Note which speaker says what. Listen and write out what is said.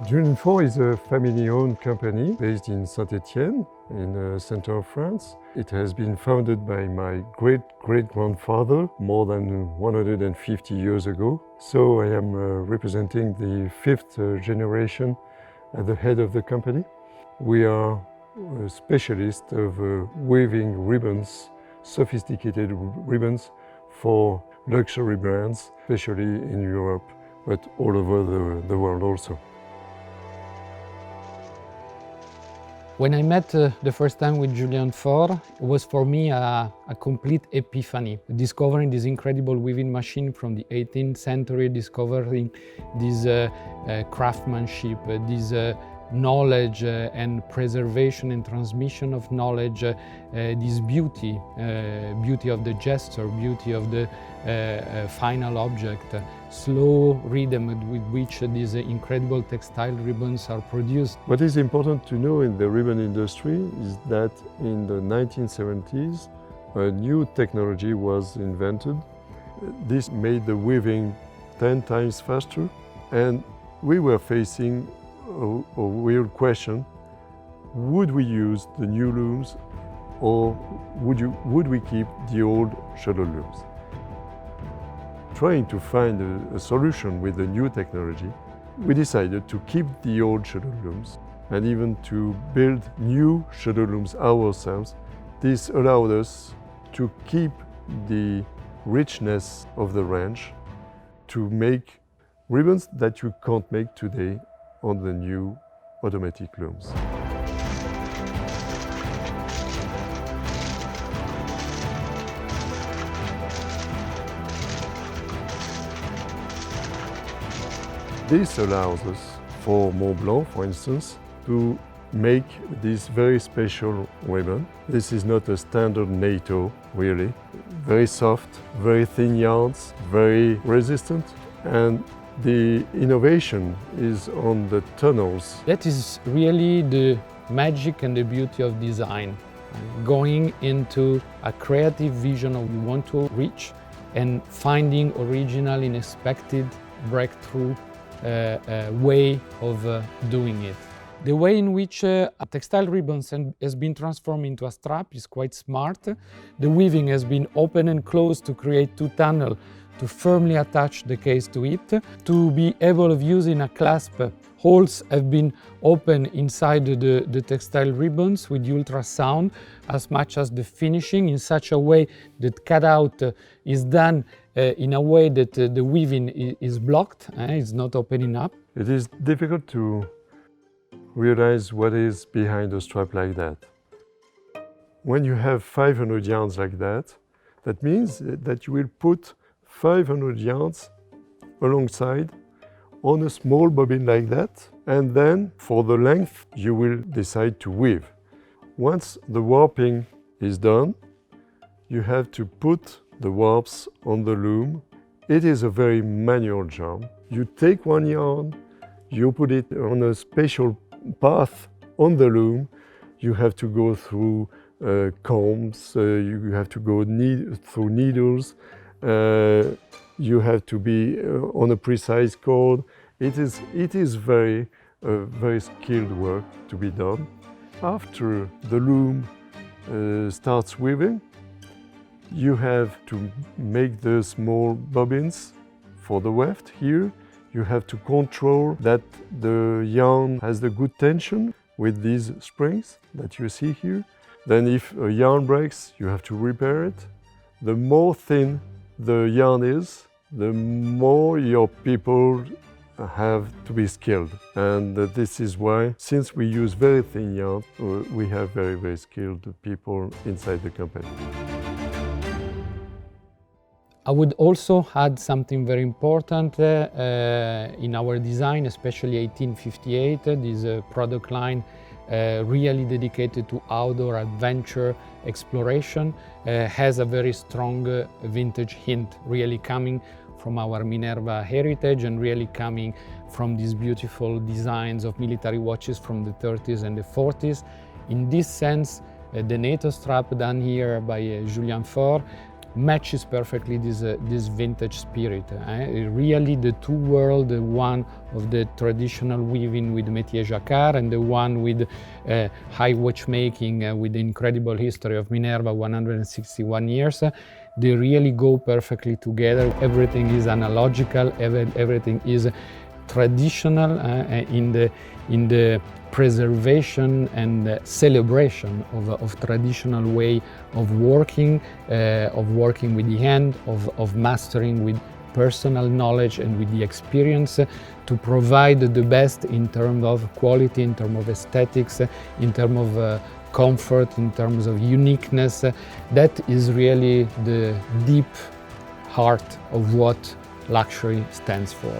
Speaker 1: Julien Faure is a family-owned company based in Saint-Étienne, in the center of France. It has been founded by my great-great-grandfather more than 150 years ago. So I am representing the fifth generation at the head of the company. We are a specialist of weaving ribbons, sophisticated ribbons for luxury brands, especially in Europe, but all over the world also.
Speaker 2: When I met the first time with Julien Faure, it was for me a complete epiphany. Discovering this incredible weaving machine from the 18th century, discovering this craftsmanship, this knowledge and preservation and transmission of knowledge, this beauty of the gesture, beauty of the final object, slow rhythm with which these incredible textile ribbons are produced.
Speaker 1: What is important to know in the ribbon industry is that in the 1970s, a new technology was invented. This made the weaving 10 times faster, and we were facing a real question: would we use the new looms, or would we keep the old shuttle looms? Trying to find a solution with the new technology, we decided to keep the old shuttle looms and even to build new shuttle looms ourselves. This allowed us to keep the richness of the range, to make ribbons that you can't make today on the new automatic looms. This allows us, for Montblanc, for instance, to make this very special ribbon. This is not a standard NATO, really. Very soft, very thin yarns, very resistant, and the innovation is on the tunnels.
Speaker 2: That is really the magic and the beauty of design. Going into a creative vision of you want to reach and finding original, unexpected breakthrough way of doing it. The way in which a textile ribbon has been transformed into a strap is quite smart. The weaving has been open and closed to create two tunnels to firmly attach the case to it. To be able of using a clasp, holes have been open inside the textile ribbons with ultrasound, as much as the finishing, in such a way that cutout is done in a way that the weaving is blocked, it's not opening up.
Speaker 1: It is difficult to realize what is behind a strap like that. When you have 500 yarns like that, that means that you will put 500 yarns alongside on a small bobbin like that, and then for the length you will decide to weave. Once the warping is done, you have to put the warps on the loom. It is a very manual job. You take one yarn, you put it on a special path on the loom. You have to go through combs, you have to go through needles, you have to be on a precise cord. It is very skilled work to be done. After the loom starts weaving, you have to make the small bobbins for the weft here. You have to control that the yarn has the good tension with these springs that you see here. Then if a yarn breaks, you have to repair it. The more thin the yarn is, the more your people have to be skilled. And this is why, since we use very thin yarn, we have very skilled people inside the company.
Speaker 2: I would also add something very important in our design, especially 1858, this product line really dedicated to outdoor adventure exploration, has a very strong vintage hint, really coming from our Minerva heritage and really coming from these beautiful designs of military watches from the 30s and the 40s. In this sense, the NATO strap done here by Julien Faure matches perfectly this vintage spirit. Really the two worlds, the one of the traditional weaving with métier jacquard and the one with high watchmaking with the incredible history of Minerva, 161 years. They really go perfectly together. Everything is analogical, everything is traditional in the preservation and celebration of traditional way of working with the hand, of mastering with personal knowledge and with the experience to provide the best in terms of quality, in terms of aesthetics, in terms of comfort, in terms of uniqueness. That is really the deep heart of what luxury stands for.